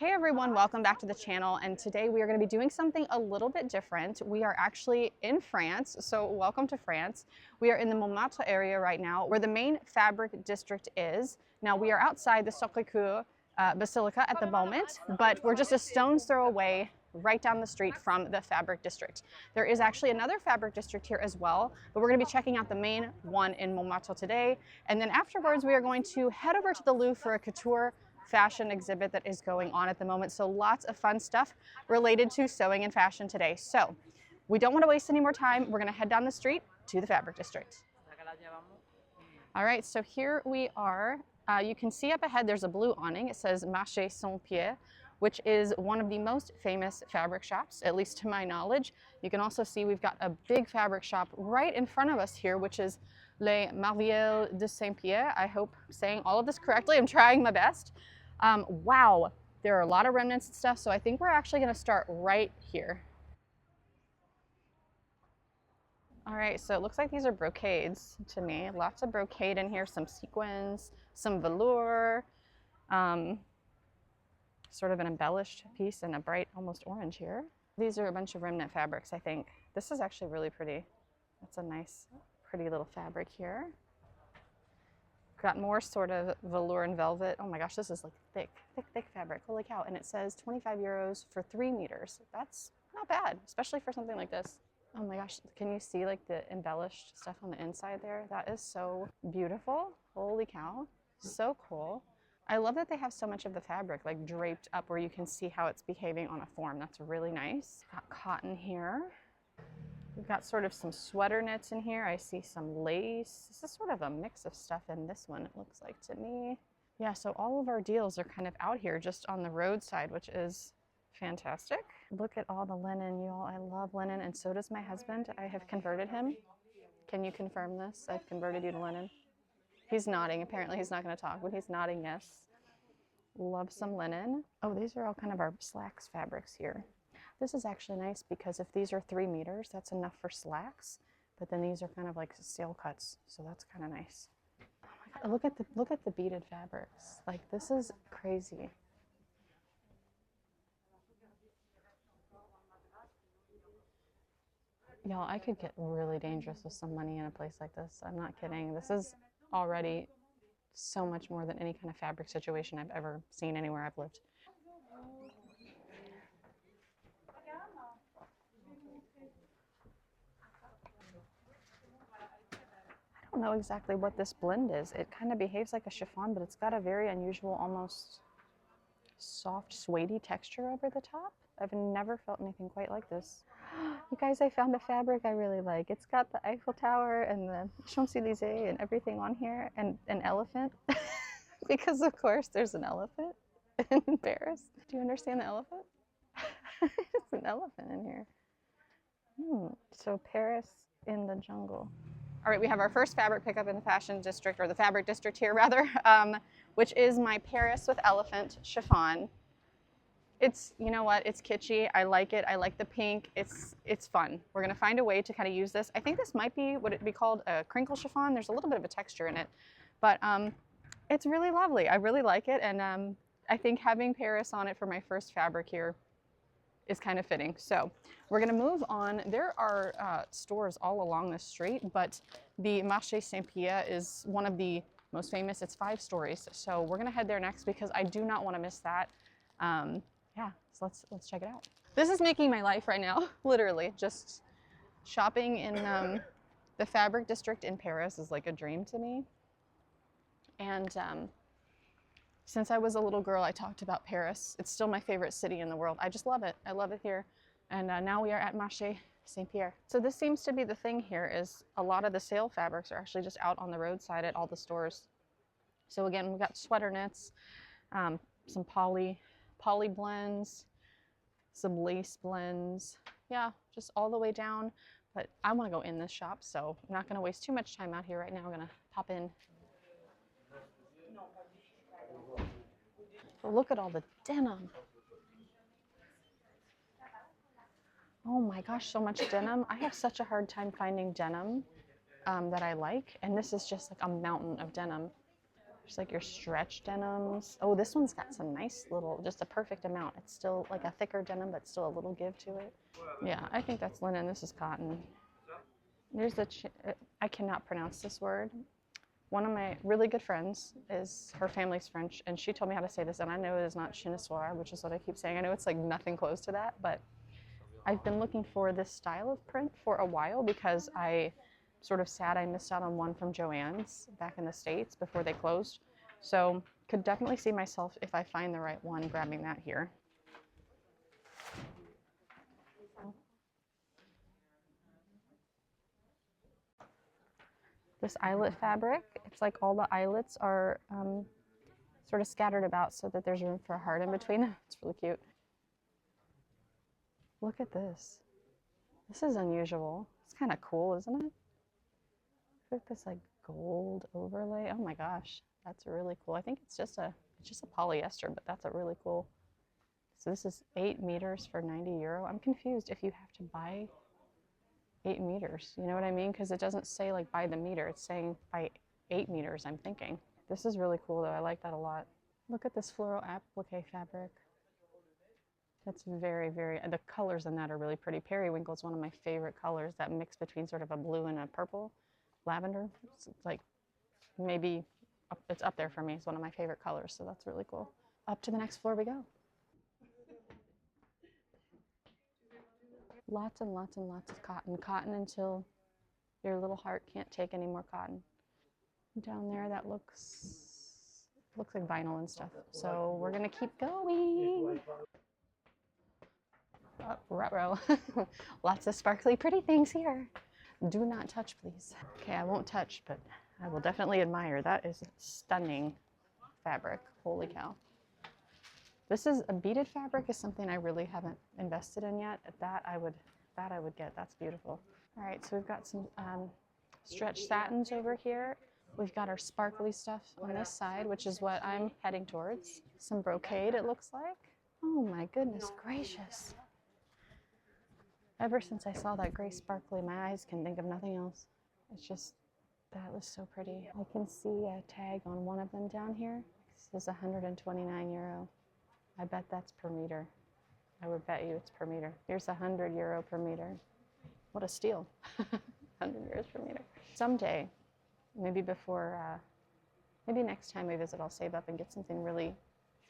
Hey everyone, welcome back to the channel, and today we are going to be doing something a little bit different. We are actually in France, so welcome to France. We are in the Montmartre area right now, where the main fabric district is. Now we are outside the Sacré-Cœur Basilica at the moment, but we're just a stone's throw away right down the street from the fabric district. There is actually another fabric district here as well, but we're going to be checking out the main one in Montmartre today, and then afterwards we are going to head over to the Louvre for a couture fashion exhibit that is going on at the moment. So lots of fun stuff related to sewing and fashion today. So we don't want to waste any more time. We're going to head down the street to the fabric district. All right, so here we are. You can see up ahead there's a blue awning. It says Marché Saint-Pierre, which is one of the most famous fabric shops, at least to my knowledge. You can also see we've got a big fabric shop right in front of us here, which is Les Merveilles de Saint-Pierre. I hope I'm saying all of this correctly. I'm trying my best. Wow, there are a lot of remnants and stuff, so I think we're actually going to start right here. All right, so it looks like these are brocades to me. Lots of brocade in here, some sequins, some velour, sort of an embellished piece and a bright, almost orange here. These are a bunch of remnant fabrics, I think. This is actually really pretty. That's a nice, pretty little fabric here. Got more sort of velour and velvet. Oh my gosh, this is like thick fabric. Holy cow. And it says 25 euros for 3 meters. That's not bad, especially for something like this. Oh my gosh, can you see like the embellished stuff on the inside there? That is so beautiful. Holy cow. So cool. I love that they have so much of the fabric like draped up where you can see how it's behaving on a form. That's really nice. Got cotton here. We've got sort of some sweater knits in here. I see some lace. This is sort of a mix of stuff in this one, it looks like to me. Yeah, so all of our deals are kind of out here just on the roadside, which is fantastic. Look at all the linen, you all. I love linen, and so does my husband. I have converted him. Can you confirm this? I've converted you to linen. He's nodding. Apparently he's not going to talk, but he's nodding yes. Love some linen. Oh, these are all kind of our slacks fabrics here. This is actually nice because if these are 3 meters, that's enough for slacks. But then these are kind of like sail cuts, so that's kind of nice. Oh my God, look at the beaded fabrics. Like, this is crazy. Y'all, I could get really dangerous with some money in a place like this. I'm not kidding. This is already so much more than any kind of fabric situation I've ever seen anywhere I've lived. I don't know exactly what this blend is. It kind of behaves like a chiffon, but it's got a very unusual, almost soft, suede-y texture over the top. I've never felt anything quite like this. You guys, I found a fabric I really like. It's got the Eiffel Tower and the Champs-Élysées and everything on here, and an elephant, because of course there's an elephant in Paris. Do you understand the elephant? It's an elephant in here. So Paris in the jungle. All right, we have our first fabric pickup in the fashion district, or the fabric district here rather, which is my Paris with elephant chiffon. It's, you know what, it's kitschy. I like it. I like the pink. It's fun. We're gonna find a way to kind of use this. I think this might be what it'd be called a crinkle chiffon. There's a little bit of a texture in it, but it's really lovely. I really like it, and I think having Paris on it for my first fabric here is kind of fitting. So we're gonna move on. There are stores all along the street, but the Marché Saint-Pierre is one of the most famous. It's 5 stories. So we're gonna head there next because I do not wanna miss that. Yeah, so let's check it out. This is making my life right now, literally. Just shopping in the fabric district in Paris is like a dream to me. And since I was a little girl, I talked about Paris. It's still my favorite city in the world. I just love it. I love it here. And now we are at Marché Saint-Pierre. So this seems to be the thing here, is a lot of the sale fabrics are actually just out on the roadside at all the stores. So again, we've got sweater knits, some poly blends, some lace blends. Yeah, just all the way down. But I want to go in this shop, so I'm not going to waste too much time out here right now. I'm going to pop in. But look at all the denim. Oh my gosh, so much denim. I have such a hard time finding denim that I like, and this is just like a mountain of denim. There's like your stretch denims. Oh, this one's got some nice little, just a perfect amount. It's still like a thicker denim, but still a little give to it. Yeah, I think that's linen. This is cotton. There's the, I cannot pronounce this word. One of my really good friends her family's French, and she told me how to say this, and I know it is not chinois, which is what I keep saying. I know it's like nothing close to that, but I've been looking for this style of print for a while because I sort of sad I missed out on one from Joann's back in the States before they closed. So could definitely see myself, if I find the right one, grabbing that here. This eyelet fabric, it's like all the eyelets are sort of scattered about so that there's room for a heart in between them. It's really cute. Look at this. This is unusual. It's kind of cool, isn't it? Look at this like gold overlay. Oh my gosh, that's really cool. I think it's just a polyester, but that's a really cool. So this is 8 meters for 90 euro. I'm confused if you have to buy 8 meters. You know what I mean? Because it doesn't say like by the meter. It's saying by 8 meters, I'm thinking. This is really cool though. I like that a lot. Look at this floral applique fabric. That's very, very, the colors in that are really pretty. Periwinkle is one of my favorite colors, that mix between sort of a blue and a purple. Lavender, it's like maybe, it's up there for me. It's one of my favorite colors, so that's really cool. Up to the next floor we go. Lots and lots and lots of cotton. Cotton until your little heart can't take any more cotton. Down there that looks like vinyl and stuff. So we're gonna keep going. Oh, ruh-roh. Lots of sparkly pretty things here. Do not touch, please. Okay, I won't touch, but I will definitely admire. That is stunning fabric. Holy cow. This is a beaded fabric is something I really haven't invested in yet. That I would get. That's beautiful. All right, so we've got some stretch satins over here. We've got our sparkly stuff on this side, which is what I'm heading towards. Some brocade, it looks like. Oh my goodness gracious. Ever since I saw that gray sparkly, my eyes can think of nothing else. It's just, that was so pretty. I can see a tag on one of them down here. It says 129 euro. I bet that's per meter. I would bet you it's per meter. Here's 100 euro per meter. What a steal. 100 euros per meter. Someday, maybe maybe next time we visit, I'll save up and get something really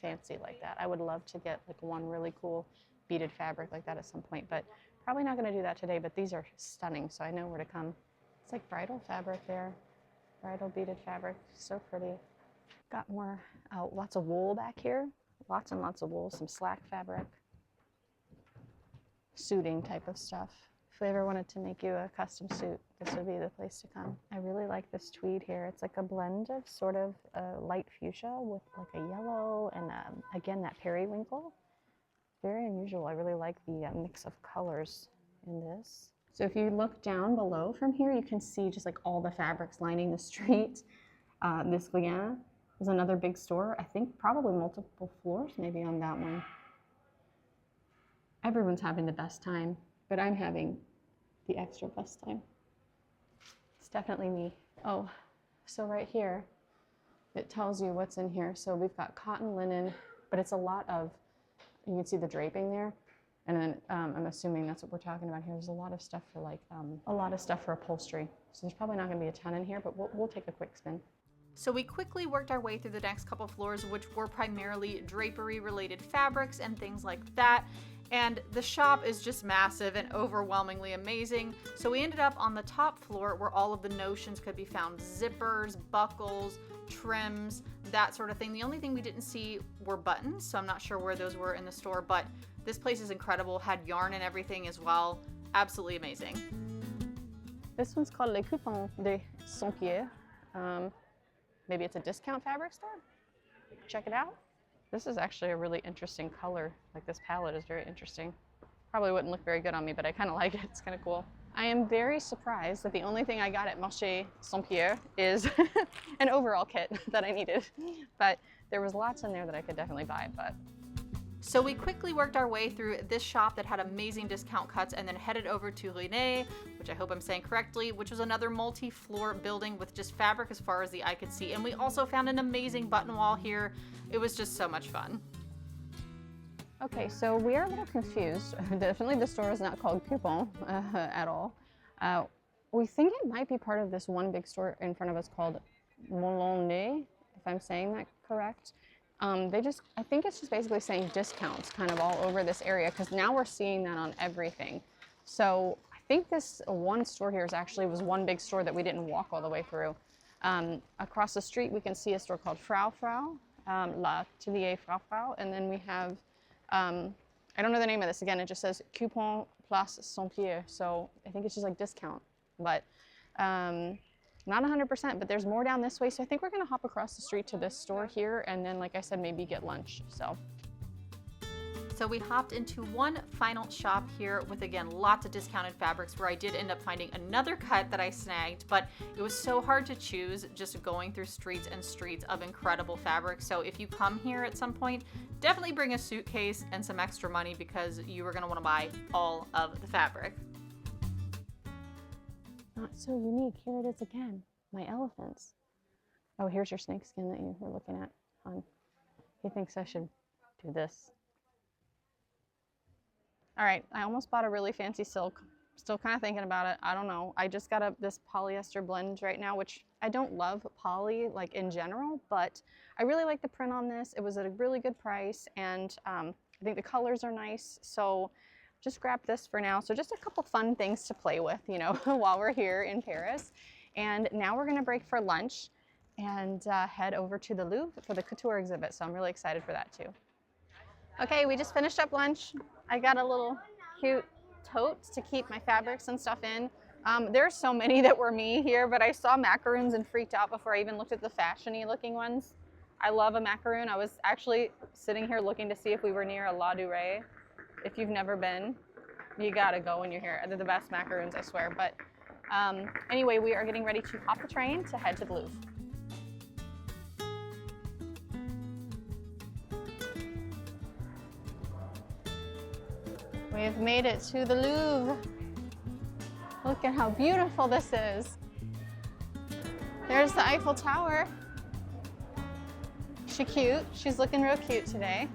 fancy like that. I would love to get like one really cool beaded fabric like that at some point, but probably not going to do that today, but these are stunning, so I know where to come. It's like bridal fabric there. Bridal beaded fabric. So pretty. Got more, lots of wool back here. Lots and lots of wool, some slack fabric. Suiting type of stuff. If we ever wanted to make you a custom suit, this would be the place to come. I really like this tweed here. It's like a blend of sort of light fuchsia with like a yellow and again, that periwinkle. Very unusual. I really like the mix of colors in this. So if you look down below from here, you can see just like all the fabrics lining the street. This Guiana is another big store. I think probably multiple floors maybe on that one. Everyone's having the best time, but I'm having the extra best time. It's definitely me. Oh, so right here, it tells you what's in here. So we've got cotton, linen, but it's a lot of, you can see the draping there. And then I'm assuming that's what we're talking about here. There's a lot of stuff for like, a lot of stuff for upholstery. So there's probably not gonna be a ton in here, but we'll take a quick spin. So we quickly worked our way through the next couple floors, which were primarily drapery related fabrics and things like that. And the shop is just massive and overwhelmingly amazing. So we ended up on the top floor where all of the notions could be found. Zippers, buckles, trims, that sort of thing. The only thing we didn't see were buttons, so I'm not sure where those were in the store, but this place is incredible. Had yarn and everything as well. Absolutely amazing. This one's called Les Coupons de Saint-Pierre. Maybe it's a discount fabric store. Check it out. This is actually a really interesting color. Like this palette is very interesting. Probably wouldn't look very good on me, but I kind of like it. It's kind of cool. I am very surprised that the only thing I got at Marché Saint-Pierre is an overall kit that I needed. But there was lots in there that I could definitely buy. But So we quickly worked our way through this shop that had amazing discount cuts and then headed over to Rene, which I hope I'm saying correctly, which was another multi-floor building with just fabric as far as the eye could see. And we also found an amazing button wall here. It was just so much fun. Okay, so we are a little confused. Definitely the store is not called Coupon at all. We think it might be part of this one big store in front of us called Molonne, if I'm saying that correct. I think it's just basically saying discounts kind of all over this area, because now we're seeing that on everything. So I think this one store here was one big store that we didn't walk all the way through. Across the street, we can see a store called Frau, L'Atelier Frau, and then we have, I don't know the name of this. Again, it just says Coupon Place Saint-Pierre, so I think it's just like discount, but not 100%, but there's more down this way, so I think we're gonna hop across the street to this store here, and then, like I said, maybe get lunch, So we hopped into one final shop here with, again, lots of discounted fabrics, where I did end up finding another cut that I snagged, but it was so hard to choose just going through streets and streets of incredible fabric. So if you come here at some point, definitely bring a suitcase and some extra money, because you are gonna wanna buy all of the fabric. Not so unique. Here it is again. My elephants. Oh, here's your snake skin that you were looking at, hon. He thinks I should do this. All right, I almost bought a really fancy silk. Still kind of thinking about it. I don't know. I just got this polyester blend right now, which I don't love poly like in general, but I really like the print on this. It was at a really good price, and I think the colors are nice. So just grabbed this for now. So just a couple fun things to play with, you know, while we're here in Paris. And now we're gonna break for lunch and head over to the Louvre for the couture exhibit. So I'm really excited for that too. Okay, we just finished up lunch. I got a little cute tote to keep my fabrics and stuff in. There are so many that were me here, but I saw macaroons and freaked out before I even looked at the fashiony looking ones. I love a macaroon. I was actually sitting here looking to see if we were near a La Durée. If you've never been, you gotta go when you're here. They're the best macaroons, I swear. But anyway, we are getting ready to hop the train to head to the Louvre. We have made it to the Louvre. Look at how beautiful this is. There's the Eiffel Tower. She's cute. She's looking real cute today.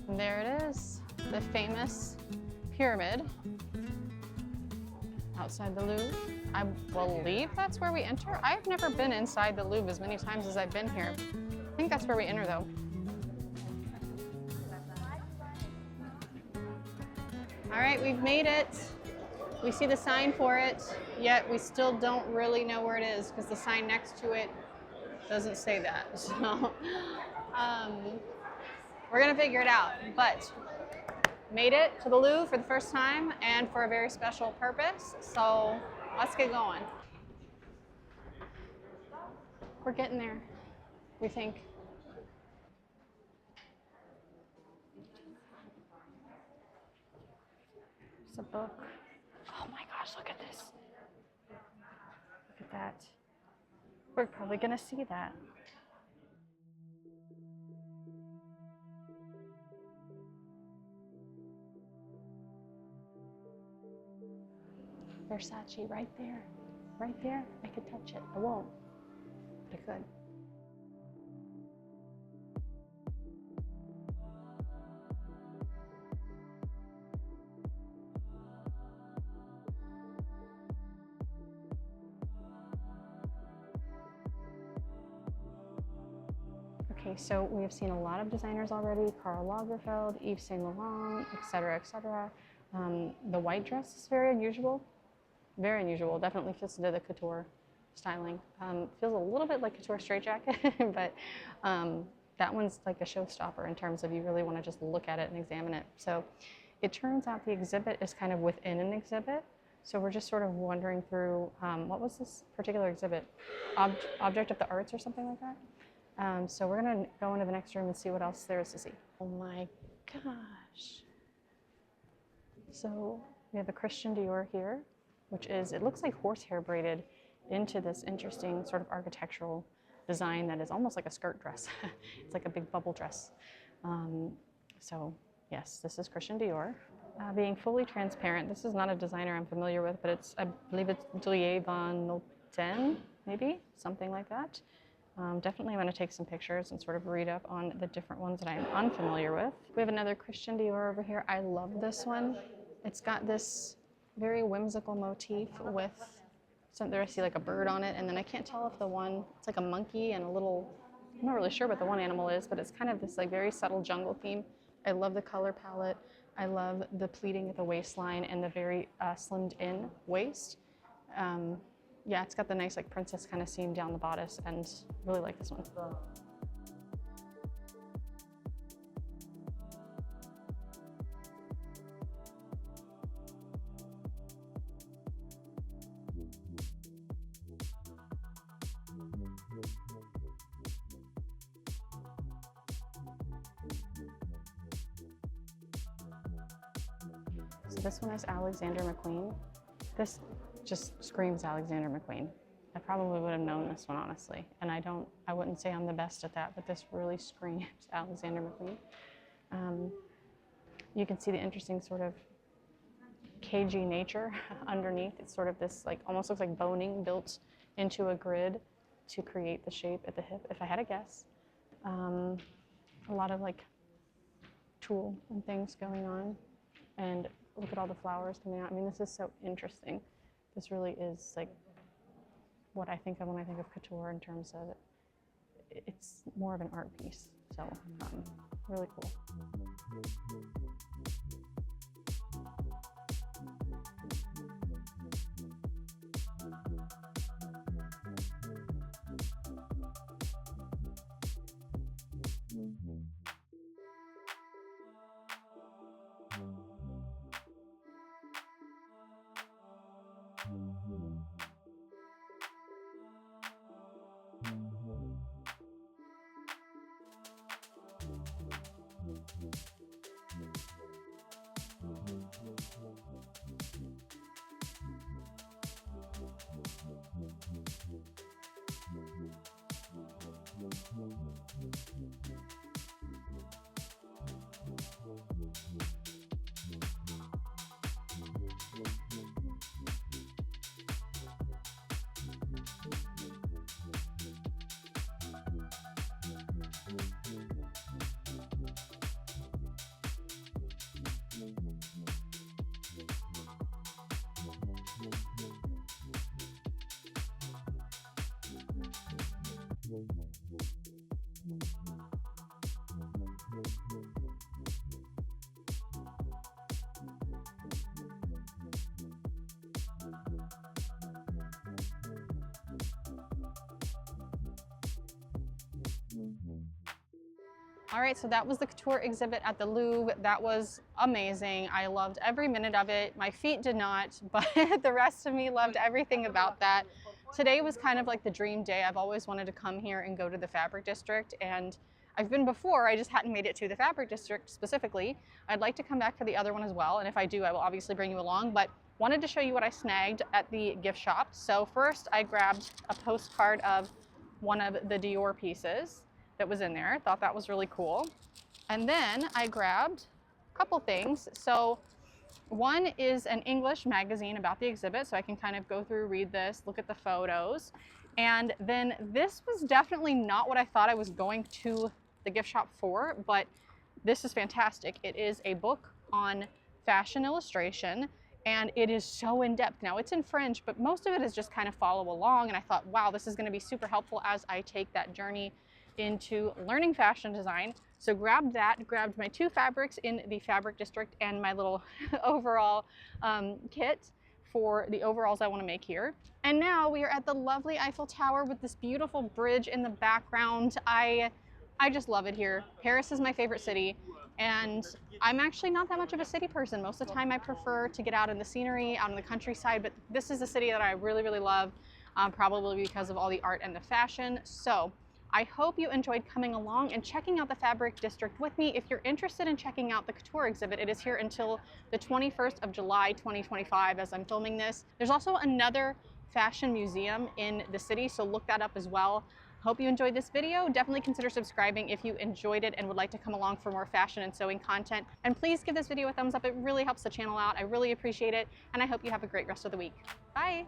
And there it is, the famous pyramid outside the Louvre. I believe that's where we enter. I've never been inside the Louvre as many times as I've been here. I think that's where we enter though. All right, we've made it. We see the sign for it, yet we still don't really know where it is because the sign next to it doesn't say that. So we're gonna figure it out, but made it to the Louvre for the first time and for a very special purpose. So let's get going. We're getting there, we think. There's a book. Oh my gosh, look at this. Look at that. We're probably gonna see that. Versace right there. Right there. I could touch it. I won't, but I could. Okay, so we have seen a lot of designers already: Karl Lagerfeld, Yves Saint Laurent, etc., etc. The white dress is very unusual. Very unusual. Definitely fits into the couture styling. Feels a little bit like couture straitjacket, but that one's like a showstopper in terms of you really want to just look at it and examine it. So it turns out the exhibit is kind of within an exhibit. So we're just sort of wandering through, what was this particular exhibit? Object of the Arts or something like that? So we're gonna go into the next room and see what else there is to see. Oh my gosh. So we have a Christian Dior here, which is, it looks like horsehair braided into this interesting sort of architectural design that is almost like a skirt dress. It's like a big bubble dress. So yes, this is Christian Dior. Being fully transparent, this is not a designer I'm familiar with, but I believe it's Julie Van Noten, maybe, something like that. Definitely want to take some pictures and sort of read up on the different ones that I'm unfamiliar with. We have another Christian Dior over here. I love this one. It's got this very whimsical motif with there I see like a bird on it, and then I can't tell if it's like a monkey and a little, I'm not really sure what the one animal is, but it's kind of this like very subtle jungle theme. I love the color palette. I love the pleating at the waistline and the very slimmed in waist. Yeah, it's got the nice like princess kind of seam down the bodice, and really like this one. So this one is Alexander McQueen. This just screams Alexander McQueen. I probably would have known this one, honestly. And I wouldn't say I'm the best at that, but this really screams Alexander McQueen. You can see the interesting sort of cagey nature underneath. It's sort of this like, almost looks like boning built into a grid to create the shape at the hip, if I had to guess. A lot of like tulle and things going on. And look at all the flowers coming out. I mean, this is so interesting. This really is like what I think of when I think of couture in terms of it's more of an art piece. So really cool. All right, so that was the couture exhibit at the Louvre. That was amazing. I loved every minute of it. My feet did not, but the rest of me loved everything about that. Today was kind of like the dream day. I've always wanted to come here and go to the Fabric District, and I've been before, I just hadn't made it to the Fabric District specifically. I'd like to come back for the other one as well, and if I do, I will obviously bring you along, but wanted to show you what I snagged at the gift shop. So first I grabbed a postcard of one of the Dior pieces that was in there. Thought that was really cool. And then I grabbed a couple things. So one is an English magazine about the exhibit, so I can kind of go through, read this, look at the photos. And then this was definitely not what I thought I was going to the gift shop for, but this is fantastic. It is a book on fashion illustration, and it is so in-depth. Now it's in French, but most of it is just kind of follow along, and I thought, wow, this is gonna be super helpful as I take that journey into learning fashion design. So grabbed that, grabbed my two fabrics in the Fabric District and my little overall kit for the overalls I want to make here. And now we are at the lovely Eiffel Tower with this beautiful bridge in the background. I just love it here. Paris is my favorite city, and I'm actually not that much of a city person. Most of the time I prefer to get out in the scenery, out in the countryside, but this is a city that I really, really love, probably because of all the art and the fashion. So I hope you enjoyed coming along and checking out the Fabric District with me. If you're interested in checking out the couture exhibit, it is here until the 21st of July, 2025 as I'm filming this. There's also another fashion museum in the city, so look that up as well. Hope you enjoyed this video. Definitely consider subscribing if you enjoyed it and would like to come along for more fashion and sewing content. And please give this video a thumbs up. It really helps the channel out. I really appreciate it. And I hope you have a great rest of the week. Bye.